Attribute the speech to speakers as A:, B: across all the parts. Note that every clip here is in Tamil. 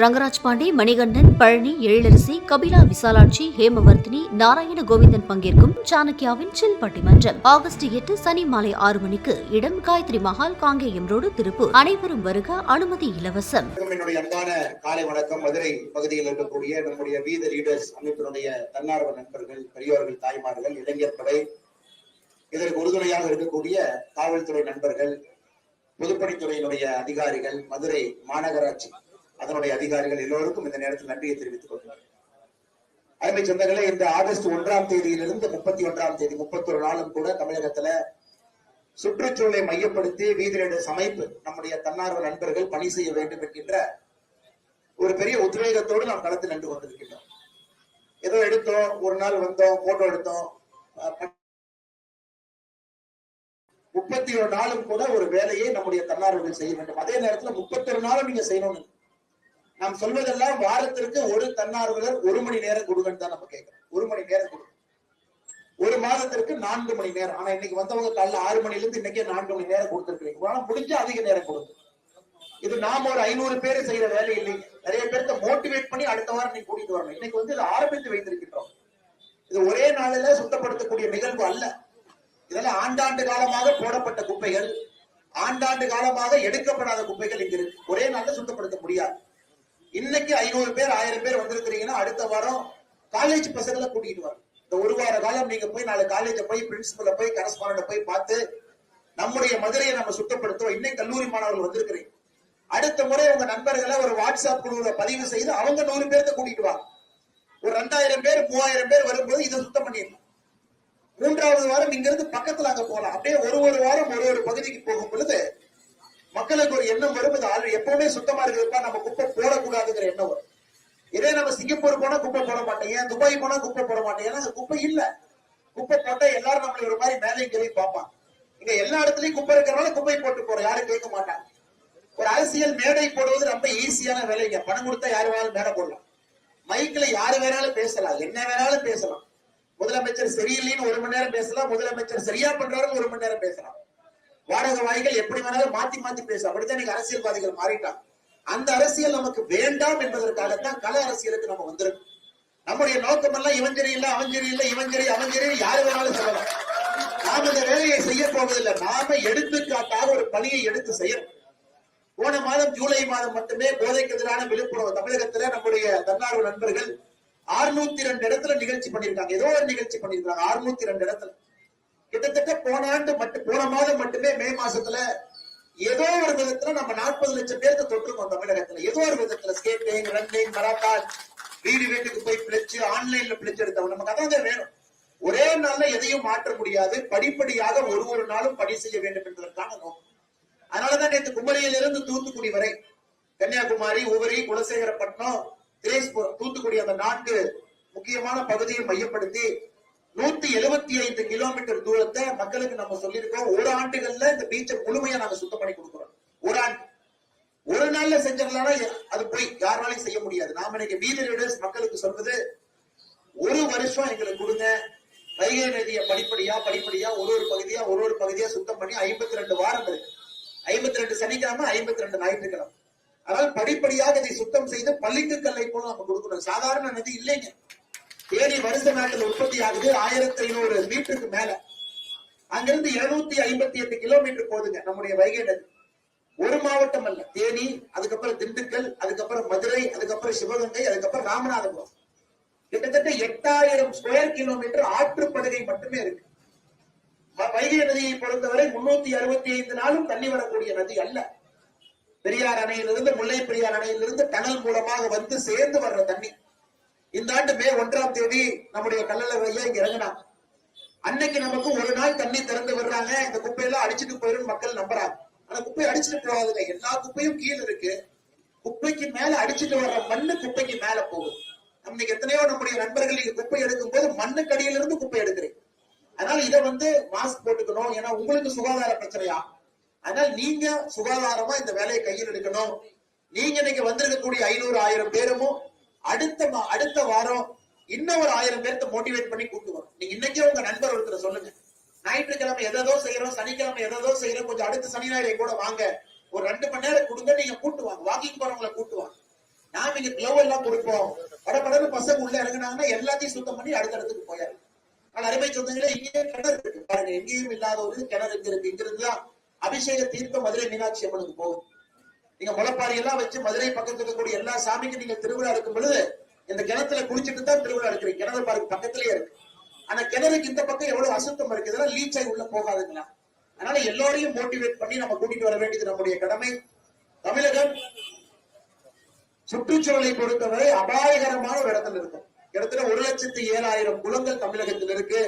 A: ரங்கராஜ் பாண்டே, மணிகண்டன், பழனி, எழிலரசி, கபிலா விசாலாட்சி, ஹேமவர்த்தினி, நாராயண கோவிந்தன் பங்கேற்கும் சாணக்கியாவின் சில் பட்டிமன்றம் ஆகஸ்ட் 8 சனி மாலை 6 மணிக்கு. இடம் காயத்ரி மஹால், காங்கேயம் ரோடு, திருப்பூர். அனைவரும் வருக, அனுமதி இலவசம்.
B: என்னுடைய அன்பான காலை வணக்கம். மதுரை பகுதியில் இருக்கக்கூடிய நம்முடைய வீத லீடர்ஸ் அமைப்பினுடைய தன்னார்வ நண்பர்கள், பெரியோர்கள், தாய்மார்கள், இளைஞர் படை, இதற்கு உறுதுணையாக இருக்கக்கூடிய காவல்துறை நண்பர்கள், பொதுப்பணித்துறையினுடைய அதிகாரிகள், மதுரை மாநகராட்சி அதனுடைய அதிகாரிகள் எல்லோருக்கும் இந்த நேரத்தில் நன்றியை தெரிவித்துக் கொள்கிறேன். அருமை சொந்தங்களே, இந்த ஆகஸ்ட் 1ஆம் தேதியிலிருந்து 31ஆம் தேதி 31 நாளும் கூட தமிழகத்துல சுற்றுச்சூழலை மையப்படுத்தி வீதியிட அமைப்பு நம்முடைய தன்னார்வ நண்பர்கள் பணி செய்ய வேண்டும் என்கின்ற ஒரு பெரிய உத்வேகத்தோடு நாம் களத்தில் நின்று கொண்டிருக்கின்றோம். ஏதோ எடுத்தோம், ஒரு நாள் வந்தோம், போட்டோ எடுத்தோம். 31 நாளும் கூட ஒரு வேலையை நம்முடைய தன்னார்வர்கள் செய்ய வேண்டும். அதே நேரத்தில் 31 நாளும் நீங்க செய்யணும்னு நாம் சொல்வதெல்லாம் வாரத்திற்கு ஒரு தன்னார்வலர் 1 மணி நேரம் கொடுங்கன்னு தான் நம்ம கேட்கிறோம். 1 மணி நேரம் கொடுங்க. ஒரு மாதத்திற்கு 4 மணி நேரம். ஆனா இன்னைக்கு வந்தவங்க காலைல 6 மணில இருந்து இன்னைக்கே 4 மணி நேரம் கொடுத்துருக்கீங்க. ஆனா முடிஞ்ச அதிக நேரம் கொடுங்க. இது நாம ஒரு 500 பேர் செய்யற வேலை இல்லைங்க. நிறைய பேருக்கு மோட்டிவேட் பண்ணி அடுத்த வாரம் நீங்க கூட்டிட்டு வரணும். இன்னைக்கு வந்து இதை ஆரம்பித்து வைத்திருக்கின்றோம். இது ஒரே நாளில சுத்தப்படுத்தக்கூடிய நிகழ்வு அல்ல. இதெல்லாம் ஆண்டாண்டு காலமாக போடப்பட்ட குப்பைகள், ஆண்டாண்டு காலமாக எடுக்கப்படாத குப்பைகள் இங்க இருக்கு. ஒரே நாள்ல சுத்தப்படுத்த முடியாது. இன்னைக்கு 500 பேர் 1000 பேர் வந்திருக்கிறீங்கன்னா அடுத்த வாரம் காலேஜ் பசங்களை கூட்டிட்டு வரும். இந்த ஒரு வார காலம் நீங்க போய் நாலு காலேஜ போய் பிரின்சிபல போய் கரஸ்பாண்ட போய் பார்த்து நம்முடைய மதுரையை நம்ம சுத்தப்படுத்துவோம். இன்னைக்கு கல்லூரி மாணவர்கள் வந்திருக்கிறீங்க. அடுத்த முறை உங்க நண்பர்களை ஒரு வாட்ஸ்அப் குழுல பதிவு செய்து அவங்க 100 பேர்த்த கூட்டிட்டு வாங்க. ஒரு 2000 பேர் 3000 பேர் வரும்போது இதை சுத்தம் பண்ணிடலாம். 3வது வாரம் இங்க இருந்து பக்கத்துல அங்க போகலாம். அப்படியே ஒரு வாரம் ஒரு பகுதிக்கு போகும் பொழுது மக்களுக்கு ஒரு எண்ணம் வரும். இது எப்பவுமே சுத்தமா இருக்குதுப்பா, நம்ம குப்பை போடக்கூடாதுங்கிற எண்ணம் வரும். இதே நம்ம சிங்கப்பூர் போனா குப்பை போட மாட்டேங்க, துபாய் போனா குப்பை போட மாட்டேங்க. ஏன்னா குப்பை இல்ல. குப்பை போட்டா எல்லாரும் நம்மள ஒரு மாதிரி மேலே கேள்வி பார்ப்பாங்க. இங்க எல்லா இடத்துலயும் குப்பை இருக்கிறனால குப்பை போட்டு போறோம், யாரும் கேட்க மாட்டாங்க. ஒரு அரசியல் மேடை போடுவது ரொம்ப ஈஸியான வேலைங்க. பணம் கொடுத்தா யாரு வேணாலும் மேடை போடலாம். மைக்ல யாரு வேணாலும் பேசலாம், என்ன வேணாலும் பேசலாம். முதலமைச்சர் சரியில்லைன்னு 1 மணி நேரம் பேசலாம், முதலமைச்சர் சரியா பண்றாருன்னு 1 மணி நேரம் பேசலாம். வாடகை வாய்கள் எப்படி வேணாலும் மாத்தி பேசலாம். அப்படித்தான் இன்னைக்கு அரசியல்வாதிகள் மாறிட்டாங்க. அந்த அரசியல் நமக்கு வேண்டாம் என்பதற்காகத்தான் கள அரசியலுக்கு நம்ம வந்திருக்கோம். நம்முடைய நோக்கம் எல்லாம் இவன் சரியில்லை, அவன் சரியில்லை, இவன் சரி, அவன் சரி, யாரு வேணாலும் சொல்லலாம். நாம இந்த வேலையை செய்ய போவதில்லை. நாம எடுத்துக்காட்டாக ஒரு பணியை எடுத்து செய்யணும். போன மாதம் ஜூலை மாதம் மட்டுமே போதைக்கு எதிரான விழுப்புரம் தமிழகத்துல நம்முடைய தன்னார்வ நண்பர்கள் 602 இடத்துல நிகழ்ச்சி பண்ணிருக்காங்க. ஏதோ ஒரு நிகழ்ச்சி பண்ணிருக்காங்க 602 இடத்துல. கிட்டத்தட்ட போன மாதம் மட்டுமே மே மாசத்துல ஏதோ ஒரு விதத்துல நம்ம 40 லட்சம் பேருக்கு தொற்றுக்கோம் தமிழகத்துல. ஏதோ ஒரு விதத்துல ஸ்கேட்டிங், ரன்னிங், மராத்தான், வீட்டுக்கு போய் பிழைச்சு ஆன்லைன்ல பிழைச்சு எடுத்தவங்க நமக்கு அதான் வேணும். ஒரே நாள்ல எதையும் மாற்ற முடியாது. படிப்படியாக ஒரு நாளும் பணி செய்ய வேண்டும் என்பதற்கான நோக்கம். அதனாலதான் நேற்று குமரியிலிருந்து தூத்துக்குடி வரை, கன்னியாகுமரி, உவரி, குலசேகரப்பட்டினம், தூத்துக்குடி அந்த 4 முக்கியமான பகுதியை மையப்படுத்தி 175 கிலோமீட்டர் தூரத்தை மக்களுக்கு நம்ம சொல்லியிருக்கோம். ஒரு ஆண்டுகள்ல இந்த பீச்சை முழுமையா நாங்க சுத்தம் பண்ணி கொடுக்கிறோம். ஒரு நாள்ல செஞ்சிடலாம், அது போய் யாராலையும் செய்ய முடியாது. நாம இன்னைக்கு வீதி லீடர்ஸ் மக்களுக்கு சொல்வது, 1 வருஷம் எங்களுக்கு கொடுங்க. வைகை நதியை படிப்படியா ஒரு பகுதியா சுத்தம் பண்ணி 52 வாரம் இருக்கு. 52 சனிக்கிழமை, 52 ஞாயிற்றுக்கிழமை. அதனால் படிப்படியாக இதை சுத்தம் செய்து பள்ளிக்கு கல்லை போல நம்ம கொடுக்கணும். சாதாரண நதி இல்லைங்க. தேனி வருஷ நாட்டில் உற்பத்தி ஆகுது 1500 மீட்டருக்கு மேல. அங்கிருந்து 258 கிலோமீட்டர் போகுதுங்க நம்முடைய வைகை நதி. ஒரு மாவட்டம் அல்ல, தேனி, அதுக்கப்புறம் திண்டுக்கல், அதுக்கப்புறம் மதுரை, அதுக்கப்புறம் சிவகங்கை, அதுக்கப்புறம் ராமநாதபுரம். கிட்டத்தட்ட 8000 ஸ்கொயர் கிலோமீட்டர் ஆற்றுப்படுகை மட்டுமே இருக்கு. வைகை நதியை பொறுத்தவரை 365 நாளும் தண்ணி வரக்கூடிய நதி அல்ல. பெரியார் அணையிலிருந்து, முல்லை பெரியார் அணையிலிருந்து டனல் மூலமாக வந்து சேர்ந்து வர்ற தண்ணி. இந்த ஆண்டு மே 1ஆம் தேதி நம்முடைய கல்லள ஐயா இங்க இறங்கினாங்க. அன்னைக்கு நமக்கு ஒரு நாள் தண்ணி திறந்து விடுறாங்க. இந்த குப்பையெல்லாம் அடிச்சுட்டு போயிரும் மக்கள் நம்புறாங்க. ஆனா குப்பை அடிச்சுட்டு போகாதுங்க. எல்லா குப்பையும் கீழே இருக்கு. குப்பைக்கு மேல அடிச்சுட்டு வர்ற மண்ணு குப்பைக்கு மேல போகுது. நம்ம எத்தனையோ நம்முடைய நண்பர்கள் இங்க குப்பை எடுக்கும் போது மண்ணுக்கு அடியிலிருந்து குப்பை எடுக்கிறேன். அதனால இதை மாஸ்க் போட்டுக்கணும். ஏன்னா உங்களுக்கு சுகாதார பிரச்சனையா. அதனால நீங்க சுகாதாரமா இந்த வேலையை கையில் எடுக்கணும். நீங்க இன்னைக்கு வந்திருக்கக்கூடிய 500-1000 பேரும் அடுத்த வாரம் இன்னும் ஒரு 1000 பேர்த்த மோட்டிவேட் பண்ணி கூட்டு வரும். நீங்க இன்னைக்கே உங்க நண்பர் ஒருத்தர் சொல்லுங்க, ஞாயிற்றுக்கிழமை எதோ செய்யறோம், சனிக்கிழமை எதோ செய்யறோம், கொஞ்சம் அடுத்த சனி ஞாயிறு கூட வாங்க, ஒரு 2 மணி நேரம் கொடுங்க, நீங்க கூட்டுவாங்க. வாக்கிங் போறவங்களை கூட்டுவாங்க. நாம நீங்க கிளவ் எல்லாம் கொடுப்போம். படப்படன்னு பசங்க உள்ள இறங்குனாங்கன்னா எல்லாத்தையும் சுத்தம் பண்ணி அடுத்த இடத்துக்கு போயாரு. ஆனா அருமை சொந்தங்களே, இங்கே கிணறு இருக்கு பாருங்க, எங்கேயும் இல்லாத ஒரு கிணறு இங்க இருக்கு. இங்க இருந்துதான் அபிஷேக தீர்த்தம் மதுரை மீனாட்சி அம்மனுக்கு போகும். நீங்க முளைப்பாரி எல்லாம் வச்சு மதுரை பக்கத்துல இருக்கக்கூடிய எல்லா சாமிக்கும் நீங்க திருவிழா இருக்கும் பொழுது இந்த கிணத்துல குளிச்சுட்டு தான் திருவிழா இருக்கிறீங்க. கிணறு பாருக்கு பக்கத்திலேயே இருக்கு. ஆனா கிணறுக்கு இந்த பக்கம் எவ்வளவு அசுத்தம் இருக்கு, இதெல்லாம் லீச் ஆகி உள்ள போகாதுங்களா? அதனால எல்லோரையும் மோட்டிவேட் பண்ணி நம்ம கூட்டிட்டு வர வேண்டியது நம்முடைய கடமை. தமிழகம் சுற்றுச்சூழலை பொறுத்தவரை அபாயகரமான ஒரு இடத்துல இருக்கும். கிட்டத்தட்ட 1,07,000 குளங்கள் தமிழகத்தில் இருக்கு.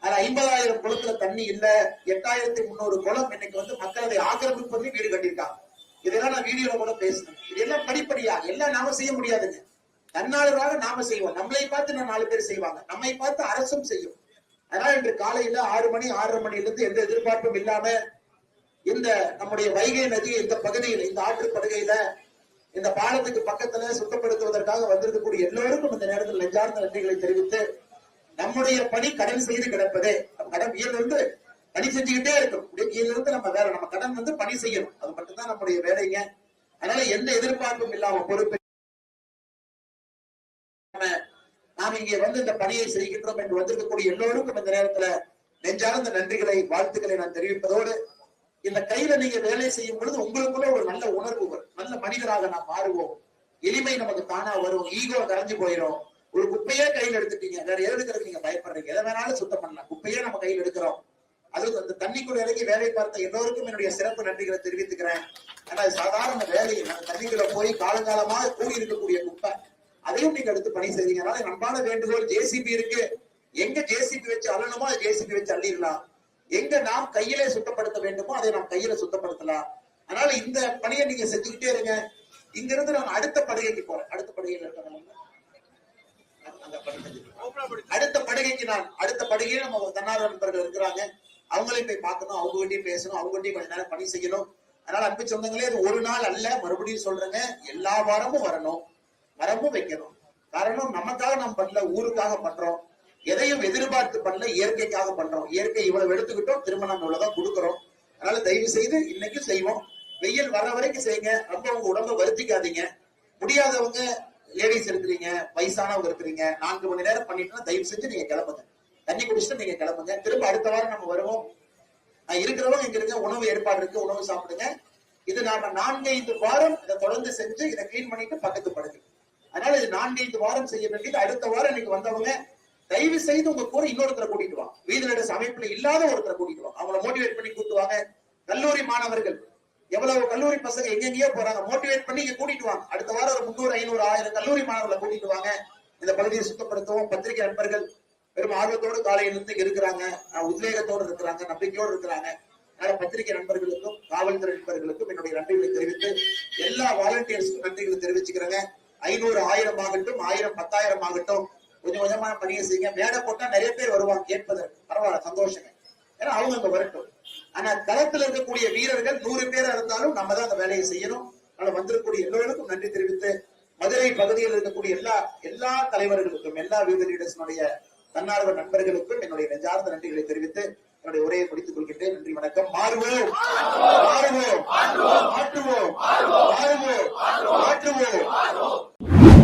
B: அதுல 50,000 குளத்துல தண்ணி இல்ல. 8,300 குளம் இன்னைக்கு மக்கள் அதை ஆக்கிரமிப்பு பண்ணி வீடு கட்டியிருக்காங்க. இதெல்லாம் நான் வீடியோல கூட பேசினேன். இதெல்லாம் படிப்படியா எல்லாம் நாம செய்ய முடியாதுங்க. தன்னாளராக நாம செய்வோம். நம்மளை பார்த்து 4 பேர் செய்வாங்க, நம்மை பார்த்து அரசும் செய்யும். அதனால இன்று காலையில 6 மணி 6:30 மணியிலிருந்து எந்த எதிர்பார்ப்பும் இல்லாம இந்த நம்முடைய வைகை நதி இந்த பகுதியில் இந்த ஆற்றுப்படுகையில இந்த பாலத்துக்கு பக்கத்துல சுத்தப்படுத்துவதற்காக வந்திருக்கக்கூடிய எல்லோருக்கும் இந்த நேரத்தில் நெஞ்சார்ந்த நன்றிகளை தெரிவித்து, நம்முடைய பணி கடன் செய்து கிடப்பதே. கடன் இருந்து பணி செஞ்சுக்கிட்டே இருக்கும். இருந்து நம்ம வேற நம்ம கடன் பணி செய்யணும். அது மட்டும்தான் நம்முடைய வேலைங்க. அதனால எந்த எதிர்பார்ப்பும் இல்லாம பொறுப்பு நாம் இங்கே இந்த பணியை செய்கின்றோம் என்று வந்திருக்கக்கூடிய எல்லோருக்கும் இந்த நேரத்துல நெஞ்சார்ந்த நன்றிகளை வாழ்த்துக்களை நான் தெரிவிப்பதோடு, இந்த கையில நீங்க வேலை செய்யும் பொழுது உங்களுக்குள்ள ஒரு நல்ல உணர்வு வரும். நல்ல மனிதராக நாம் மாறுவோம். எளிமை நமக்கு தானா வரும். ஈகோ கரைஞ்சு போயிடும். ஒரு குப்பையே கையில் எடுத்துட்டீங்க, வேற எடுக்கிறதுக்கு நீங்க பயப்படுறீங்க. எதை வேணாலும் சுத்தம் பண்ணலாம். குப்பையே நம்ம கையில் எடுக்கிறோம். அது அந்த தண்ணிக்குள்ள இறங்கி வேலை பார்த்த எல்லோருக்கும் என்னுடைய சிறப்பு நன்றிகளை தெரிவித்துக்கிறேன். ஆனா சாதாரண வேலை, நம்ம தண்ணிக்குள்ள போய் காலங்காலமாக கூடி இருக்கக்கூடிய குப்பை, அதையும் நீங்க எடுத்து பணி செய்றீங்க. நம்பான வேண்டுகோள், ஜேசிபி இருக்கு. எங்க ஜேசிபி வச்சு அள்ளணுமோ அதை ஜேசிபி வச்சு அள்ளிடலாம். எங்க நாம் கையிலே சுத்தப்படுத்த வேண்டுமோ அதை நாம் கையில சுத்தப்படுத்தலாம். அதனால இந்த பணியை நீங்க செஞ்சுக்கிட்டே இருங்க. இங்க இருந்து நான் அடுத்த படுகைக்கு போறேன். அடுத்த படுகையில இருக்க அடுத்த படுகையில நம்ம தன்னார்வ நண்பர்கள் இருக்கிறாங்க. அவங்களையும் போய் பார்க்கணும், அவங்க கிட்டையும் பேசணும், அவங்க கிட்டையும் கொஞ்ச நேரம் பணி செய்யணும். அதனால அன்பு சொந்தங்களே, இது ஒரு நாள் அல்ல, மறுபடியும் சொல்றேங்க, எல்லா வாரமும் வரணும், வரமும் வைக்கணும். காரணம், நமக்காக நாம் பண்ணல, ஊருக்காக பண்றோம். எதையும் எதிர்பார்த்து பண்ணல, இயற்கைக்காக பண்றோம். இயற்கை இவ்வளவு எடுத்துக்கிட்டோம், திரும்ப நம்ம இவ்வளவுதான் கொடுக்கிறோம். அதனால தயவு செய்து இன்னைக்கும் செய்வோம். வெயில் வர வரைக்கும் செய்யுங்க. ரொம்ப உங்க உடம்ப வருத்திக்காதீங்க. முடியாதவங்க லேடிஸ் இருக்கிறீங்க, வயசானவங்க இருக்கிறீங்க, 4 மணி நேரம் பண்ணிட்டுனா தயவு செஞ்சு நீங்க கிளம்புங்க. தண்ணி குடிச்சுட்டு நீங்க கிளம்புங்க. திரும்ப அடுத்த வாரம் நம்ம வருவோம். இருக்கிறவங்க இங்க இருக்க உணவு ஏற்பாடு இருக்கு, உணவு சாப்பிடுங்க. இது நாம 4-5 வாரம் இதை தொடர்ந்து செஞ்சு இதை கிளீன் பண்ணிட்டு பக்கத்து படுங்க. அதனால இது 4-5 வாரம் செய்ய வேண்டியது. அடுத்த வாரம் இன்னைக்கு வந்தவங்க தயவு செய்து உங்க கூட இன்னொருத்தரை கூட்டிட்டு வாங்க. வீதிநடை அமைப்புல இல்லாத ஒருத்தரை கூட்டிட்டு வாங்க. அவங்களை மோட்டிவேட் பண்ணி கூட்டுவாங்க. கல்லூரி மாணவர்கள், எவ்வளவு கல்லூரி பசங்க எங்கெங்கயோ போறாங்க, மோட்டிவேட் பண்ணி இங்க கூட்டிட்டு வாங்க. அடுத்த வாரம் ஒரு 300, 500, 1000 கல்லூரி மாணவர்களை கூட்டிட்டு வாங்க. இந்த பகுதியை சுத்தப்படுத்துவோம். பத்திரிகை நண்பர்கள் பெரும் ஆர்வத்தோடு காலையிலிருந்து இருக்கிறாங்க, உத்வேகத்தோடு இருக்கிறாங்க, நம்பிக்கையோடு இருக்கிறாங்க. அதனால பத்திரிகை நண்பர்களுக்கும் காவல்துறை நண்பர்களுக்கும் என்னுடைய நன்றிகளை தெரிவித்து, எல்லா வாலண்டியர்ஸுக்கும் நன்றிகளை தெரிவிச்சுக்கிறேங்க. 500, 1000 ஆகட்டும், 1000, 10,000 ஆகட்டும், கொஞ்சம் கொஞ்சமான பணியை செய்யுங்க. மேடை போட்டா நிறைய பேர் வருவாங்க கேட்பதற்கு, பரவாயில்ல, சந்தோஷங்க. ஏன்னா அவங்க அங்க வரட்டும். ஆனா களத்துல இருக்கக்கூடிய வீரர்கள் 100 பேரா இருந்தாலும் நம்ம தான் அந்த வேலையை செய்யணும். அதனால வந்திருக்கக்கூடிய எல்லோருக்கும் நன்றி தெரிவித்து, மதுரை பகுதியில் இருக்கக்கூடிய எல்லா தலைவர்களுக்கும், எல்லா வீத லீடர்ஸினுடைய தன்னார்வ நண்பர்களுக்கும் என்னுடைய நெஞ்சார்ந்த நன்றிகளை தெரிவித்து என்னுடைய உரையை முடித்துக் கொள்கின்றேன். நன்றி, வணக்கம். மாறுவோம், மாற்றுவோம், மாற்றுவோம்.